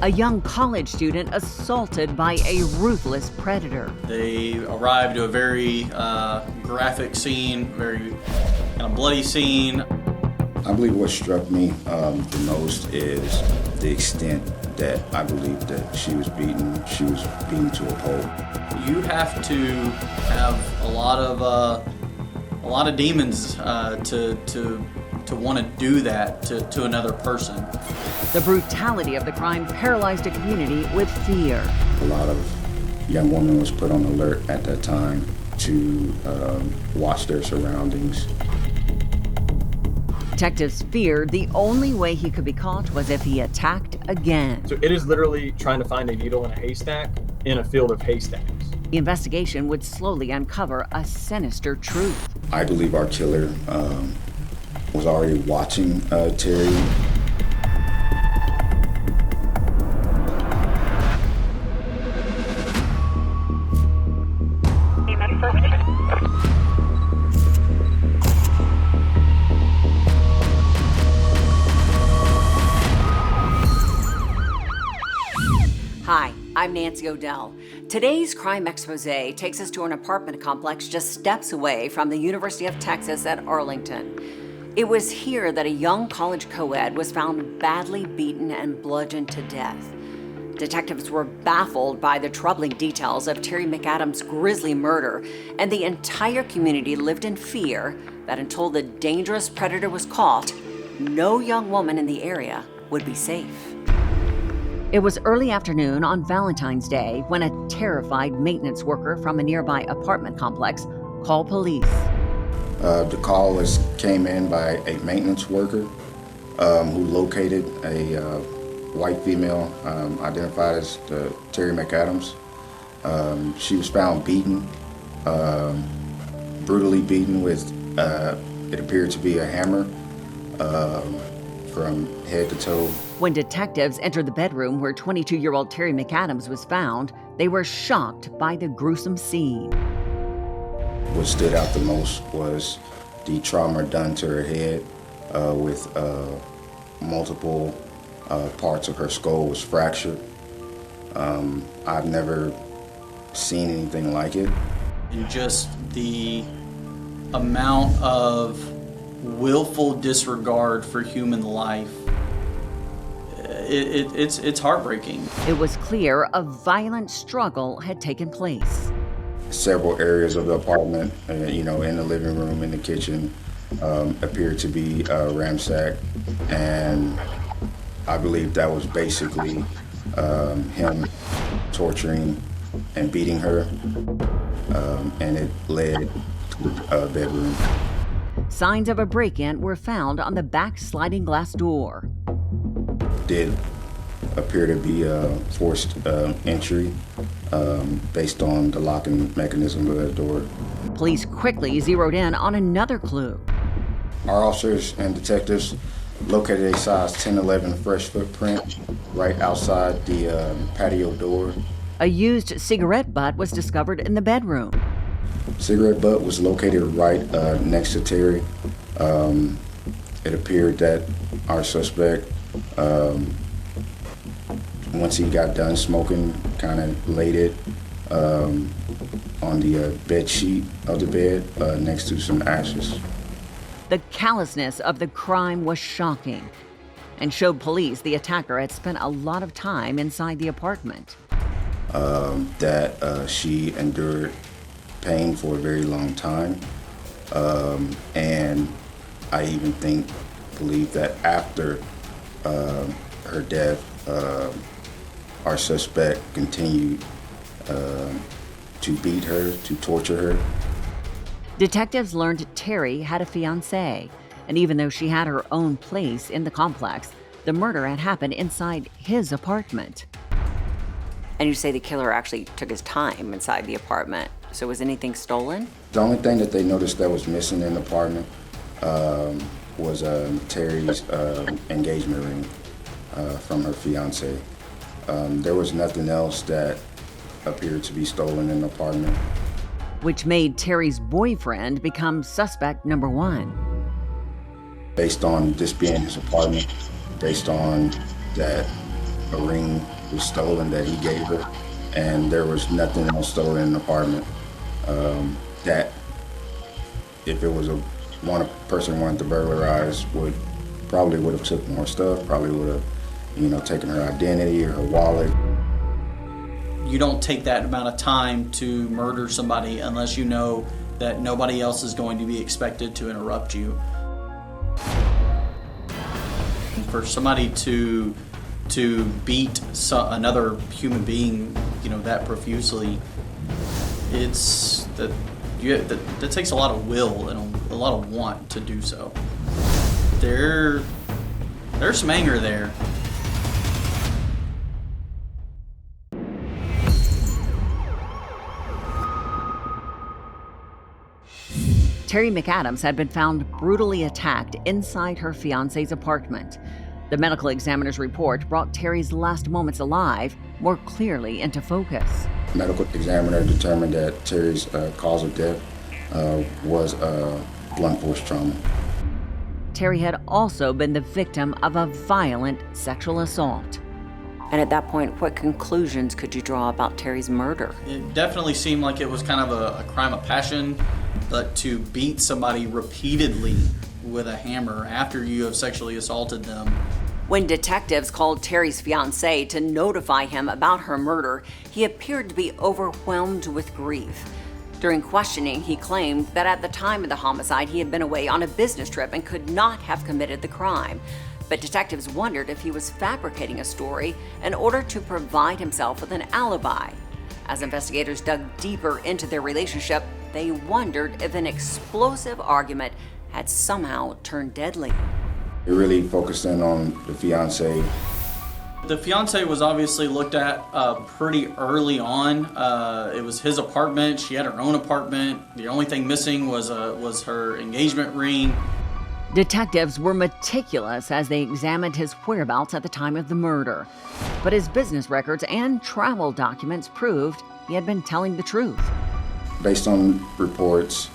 A young college student assaulted by a ruthless predator. They arrived to a very graphic scene, very kind of bloody scene. I believe what struck me the most is the extent that I believe that she was beaten. She was beaten to a pulp. You have to have a lot of demons to want to do that to another person. The brutality of the crime paralyzed a community with fear. A lot of young women was put on alert at that time to watch their surroundings. Detectives feared the only way he could be caught was if he attacked again. So it is literally trying to find a needle in a haystack in a field of haystacks. The investigation would slowly uncover a sinister truth. I believe our killer was already watching Terri. Hi, I'm Nancy O'Dell. Today's Crime Exposé takes us to an apartment complex just steps away from the University of Texas at Arlington. It was here that a young college co-ed was found badly beaten and bludgeoned to death. Detectives were baffled by the troubling details of Terri McAdams' grisly murder, and the entire community lived in fear that until the dangerous predator was caught, no young woman in the area would be safe. It was early afternoon on Valentine's Day when a terrified maintenance worker from a nearby apartment complex called police. The call came in by a maintenance worker who located a white female identified as Terri McAdams. She was found beaten, brutally beaten with, it appeared to be a hammer from head to toe. When detectives entered the bedroom where 22-year-old Terri McAdams was found, they were shocked by the gruesome scene. What stood out the most was the trauma done to her head with multiple parts of her skull was fractured. I've never seen anything like it. And just the amount of willful disregard for human life, it's heartbreaking. It was clear a violent struggle had taken place. Several areas of the apartment, in the living room, in the kitchen, appeared to be ransacked, and I believe that was basically him torturing and beating her, and it led to a bedroom. Signs of a break-in were found on the back sliding glass door. Did appear to be a forced entry based on the locking mechanism of that door. Police quickly zeroed in on another clue. Our officers and detectives located a size 10-11 fresh footprint right outside the patio door. A used cigarette butt was discovered in the bedroom. Cigarette butt was located right next to Terri. It appeared that our suspect, once he got done smoking, kind of laid it on the bed sheet of the bed next to some ashes. The callousness of the crime was shocking and showed police the attacker had spent a lot of time inside the apartment. That she endured pain for a very long time, and I even believe that after her death, our suspect continued to beat her, to torture her. Detectives learned Terri had a fiancé, and even though she had her own place in the complex, the murder had happened inside his apartment. And you say the killer actually took his time inside the apartment. So was anything stolen? The only thing that they noticed that was missing in the apartment was Terri's engagement ring from her fiancé. There was nothing else that appeared to be stolen in the apartment. Which made Terri's boyfriend become suspect number one. Based on this being his apartment, based on that a ring was stolen that he gave her, and there was nothing else stolen in the apartment. That if it was one person wanted to burglarize, would have took more stuff, probably would have, taken her identity or her wallet. You don't take that amount of time to murder somebody unless you know that nobody else is going to be expected to interrupt you. For somebody to beat another human being, that profusely, that takes a lot of will and a lot of want to do so. There's some anger there. Terri McAdams had been found brutally attacked inside her fiancé's apartment. The medical examiner's report brought Terri's last moments alive more clearly into focus. The medical examiner determined that Terri's cause of death was blunt force trauma. Terri had also been the victim of a violent sexual assault. And at that point, what conclusions could you draw about Terri's murder? It definitely seemed like it was kind of a crime of passion, but to beat somebody repeatedly with a hammer after you have sexually assaulted them. When detectives called Terri's fiancé to notify him about her murder, he appeared to be overwhelmed with grief. During questioning, he claimed that at the time of the homicide, he had been away on a business trip and could not have committed the crime. But detectives wondered if he was fabricating a story in order to provide himself with an alibi. As investigators dug deeper into their relationship, they wondered if an explosive argument had somehow turned deadly. It really focused in on the fiancé. The fiancé was obviously looked at pretty early on. It was his apartment. She had her own apartment. The only thing missing was her engagement ring. Detectives were meticulous as they examined his whereabouts at the time of the murder. But his business records and travel documents proved he had been telling the truth. Based on reports,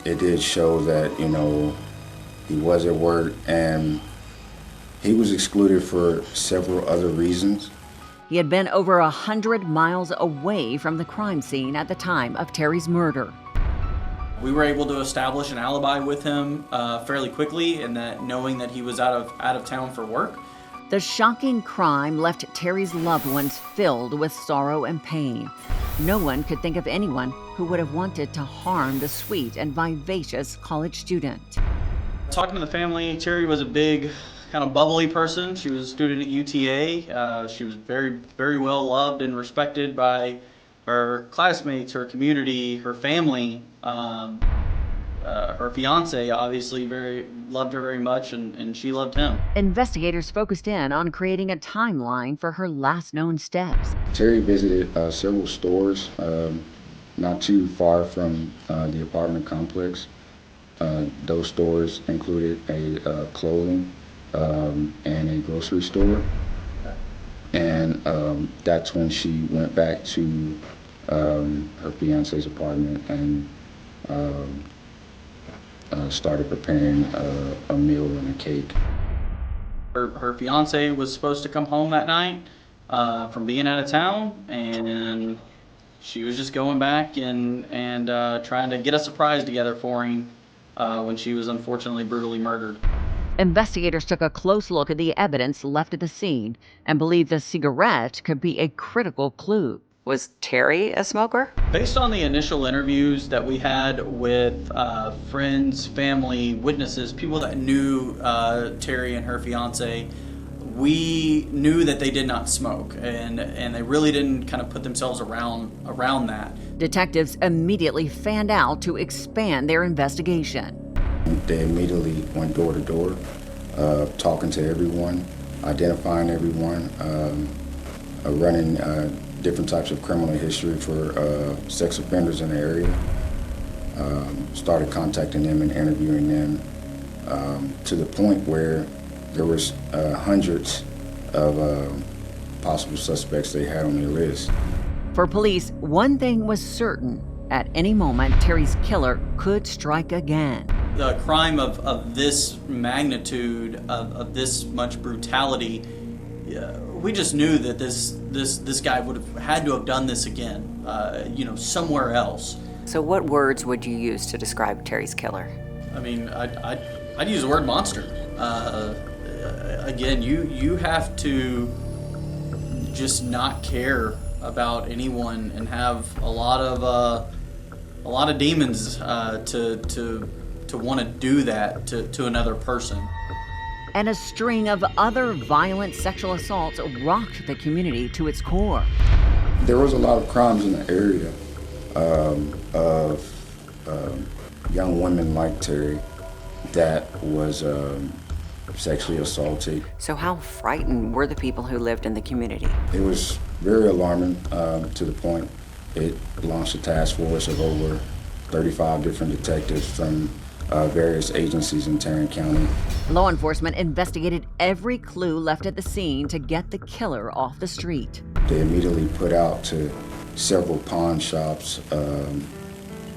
it did show that, he was at work and he was excluded for several other reasons. He had been over 100 miles away from the crime scene at the time of Terri's murder. We were able to establish an alibi with him fairly quickly, and that knowing that he was out of town for work. The shocking crime left Terri's loved ones filled with sorrow and pain. No one could think of anyone who would have wanted to harm the sweet and vivacious college student. Talking to the family, Terri was a big, kind of bubbly person. She was a student at UTA. She was very, very well loved and respected by her classmates, her community, her family. Her fiance obviously loved her very much, and she loved him. Investigators focused in on creating a timeline for her last known steps. Terri visited several stores not too far from the apartment complex. Those stores included a clothing and a grocery store. And that's when she went back to her fiance's apartment and started preparing a meal and a cake. Her fiance was supposed to come home that night from being out of town, and she was just going back and trying to get a surprise together for him when she was unfortunately brutally murdered. Investigators took a close look at the evidence left at the scene and believed the cigarette could be a critical clue. Was Terri a smoker? Based on the initial interviews that we had with friends, family, witnesses, people that knew Terri and her fiance, we knew that they did not smoke, and they really didn't kind of put themselves around that. Detectives immediately fanned out to expand their investigation. They immediately went door to door, talking to everyone, identifying everyone, running different types of criminal history for sex offenders in the area. Started contacting them and interviewing them to the point where there was hundreds of possible suspects they had on their list. For police, one thing was certain. At any moment, Terri's killer could strike again. The crime of this magnitude, of this much brutality, we just knew that this guy would have had to have done this again, somewhere else. So what words would you use to describe Terry's killer? I mean, I'd use the word monster. Again, you have to just not care about anyone and have a lot of demons to want to do that to another person. And a string of other violent sexual assaults rocked the community to its core. There was a lot of crimes in the area of young women like Terri that was sexually assaulted. So how frightened were the people who lived in the community? It was very alarming to the point it launched a task force of over 35 different detectives from various agencies in Tarrant County. Law enforcement investigated every clue left at the scene to get the killer off the street. They immediately put out to several pawn shops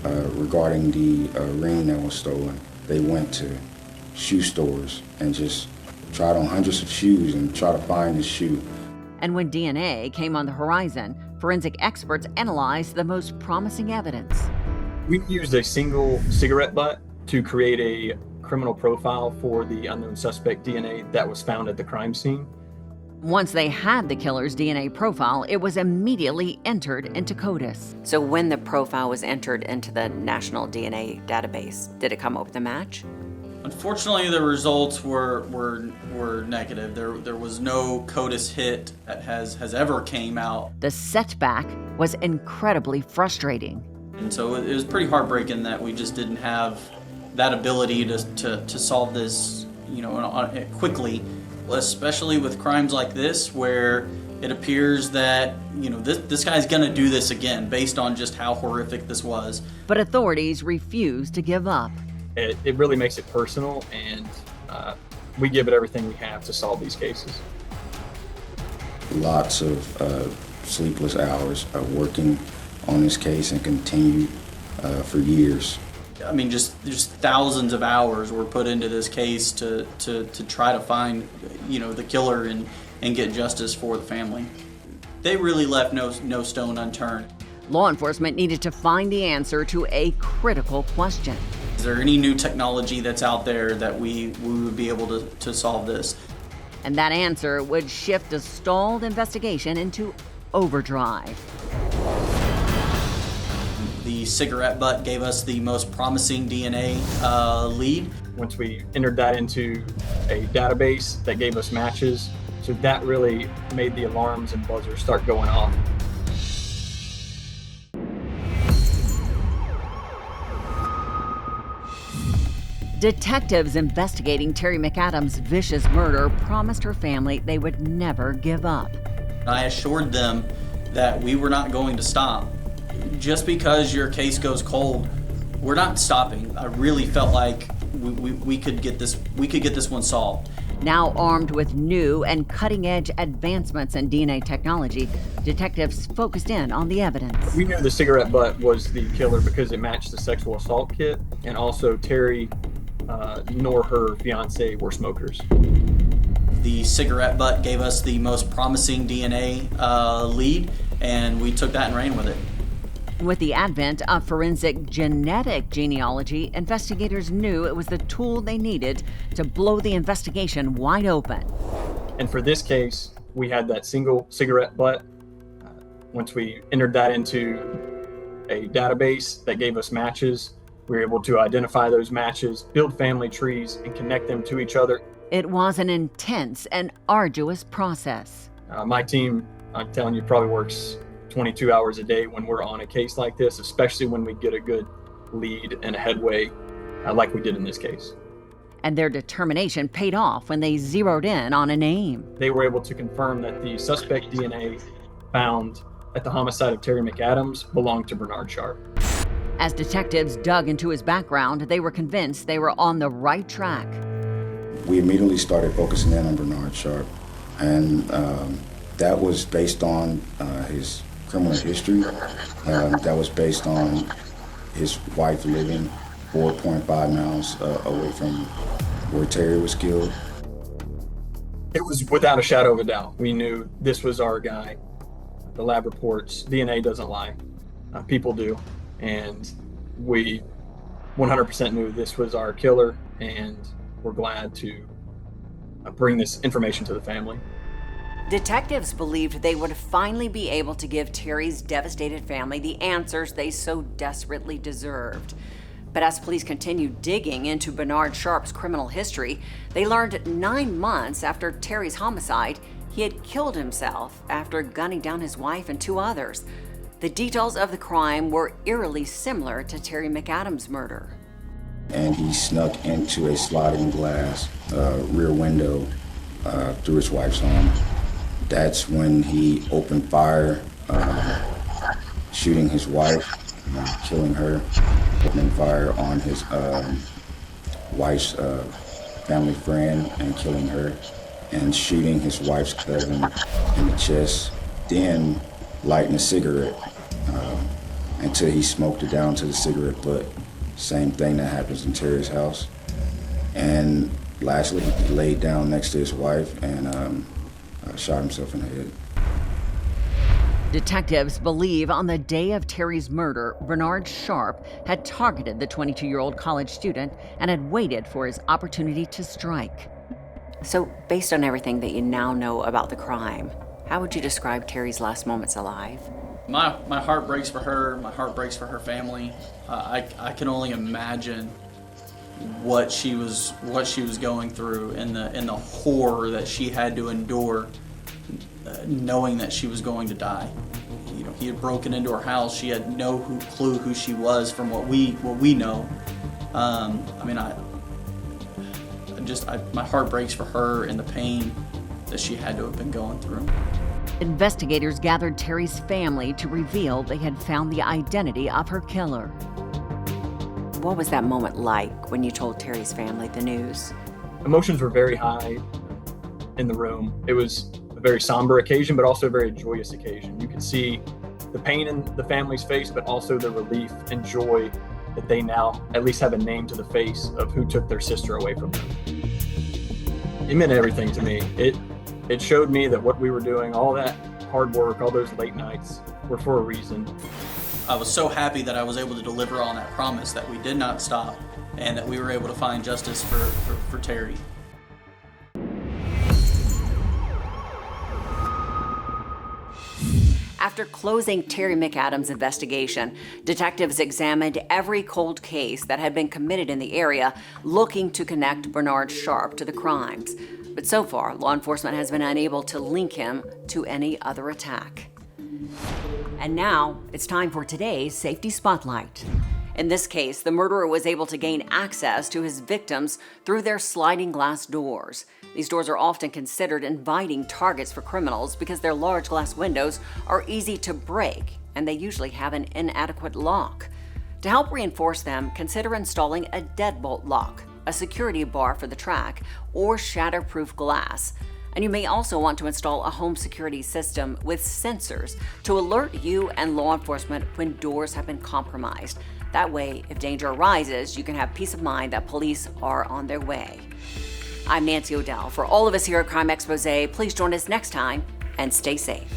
regarding the ring that was stolen. They went to shoe stores and just tried on hundreds of shoes and tried to find the shoe. And when DNA came on the horizon, forensic experts analyzed the most promising evidence. We used a single cigarette butt to create a criminal profile for the unknown suspect DNA that was found at the crime scene. Once they had the killer's DNA profile, it was immediately entered into CODIS. So when the profile was entered into the National DNA Database, did it come up with a match? Unfortunately, the results were negative. There was no CODIS hit that has ever came out. The setback was incredibly frustrating. And so it was pretty heartbreaking that we just didn't have that ability to solve this, quickly, especially with crimes like this, where it appears that, this guy's gonna do this again based on just how horrific this was. But authorities refused to give up. It really makes it personal, and we give it everything we have to solve these cases. Lots of sleepless hours working on this case and continued for years. I mean, just thousands of hours were put into this case to try to find, the killer and get justice for the family. They really left no stone unturned. Law enforcement needed to find the answer to a critical question. Is there any new technology that's out there that we would be able to solve this? And that answer would shift a stalled investigation into overdrive. The cigarette butt gave us the most promising DNA lead. Once we entered that into a database that gave us matches, so that really made the alarms and buzzers start going off. Detectives investigating Terri McAdams' vicious murder promised her family they would never give up. I assured them that we were not going to stop. Just because your case goes cold, we're not stopping. I really felt like we could get this one solved. Now armed with new and cutting-edge advancements in DNA technology, detectives focused in on the evidence. We knew the cigarette butt was the killer because it matched the sexual assault kit, and also Terri nor her fiance were smokers. The cigarette butt gave us the most promising DNA lead, and we took that and ran with it. With the advent of forensic genetic genealogy, investigators knew it was the tool they needed to blow the investigation wide open. And for this case, we had that single cigarette butt. Once we entered that into a database that gave us matches, we were able to identify those matches, build family trees, and connect them to each other. It was an intense and arduous process. My team, I'm telling you, probably works 22 hours a day when we're on a case like this, especially when we get a good lead and a headway like we did in this case. And their determination paid off when they zeroed in on a name. They were able to confirm that the suspect DNA found at the homicide of Terri McAdams belonged to Bernard Sharp. As detectives dug into his background, they were convinced they were on the right track. We immediately started focusing in on Bernard Sharp, and that was based on his criminal history. That was based on his wife living 4.5 miles away from where Terri was killed. It was without a shadow of a doubt. We knew this was our guy. The lab reports, DNA doesn't lie. People do. And we 100% knew this was our killer, and we're glad to bring this information to the family. Detectives believed they would finally be able to give Terry's devastated family the answers they so desperately deserved. But as police continued digging into Bernard Sharp's criminal history, they learned 9 months after Terry's homicide, he had killed himself after gunning down his wife and 2 others. The details of the crime were eerily similar to Terri McAdams' murder. And he snuck into a sliding glass rear window through his wife's home. That's when he opened fire, shooting his wife, killing her, opening fire on his wife's family friend and killing her, and shooting his wife's cousin in the chest, then lighting a cigarette until he smoked it down to the cigarette butt. Same thing that happens in Terry's house. And lastly, he laid down next to his wife and shot himself in the head. Detectives believe on the day of Terry's murder, Bernard Sharp had targeted the 22-year-old college student and had waited for his opportunity to strike. So, based on everything that you now know about the crime, how would you describe Terry's last moments alive? My heart breaks for her. My heart breaks for her family. I can only imagine what she was going through and the horror that she had to endure, knowing that she was going to die. You know, he had broken into her house. She had no clue who she was from what we know. My heart breaks for her and the pain that she had to have been going through. Investigators gathered Terry's family to reveal they had found the identity of her killer. What was that moment like when you told Terry's family the news? Emotions were very high in the room. It was a very somber occasion, but also a very joyous occasion. You could see the pain in the family's face, but also the relief and joy that they now at least have a name to the face of who took their sister away from them. It meant everything to me. It showed me that what we were doing, all that hard work, all those late nights, were for a reason. I was so happy that I was able to deliver on that promise, that we did not stop, and that we were able to find justice for Terry. After closing Terri McAdams' investigation, detectives examined every cold case that had been committed in the area, looking to connect Bernard Sharp to the crimes. But so far, law enforcement has been unable to link him to any other attack. And now, it's time for today's Safety Spotlight. In this case, the murderer was able to gain access to his victims through their sliding glass doors. These doors are often considered inviting targets for criminals because their large glass windows are easy to break, and they usually have an inadequate lock. To help reinforce them, consider installing a deadbolt lock, a security bar for the track, or shatterproof glass. And you may also want to install a home security system with sensors to alert you and law enforcement when doors have been compromised. That way, if danger arises, you can have peace of mind that police are on their way. I'm Nancy O'Dell. For all of us here at Crime Exposé, please join us next time and stay safe.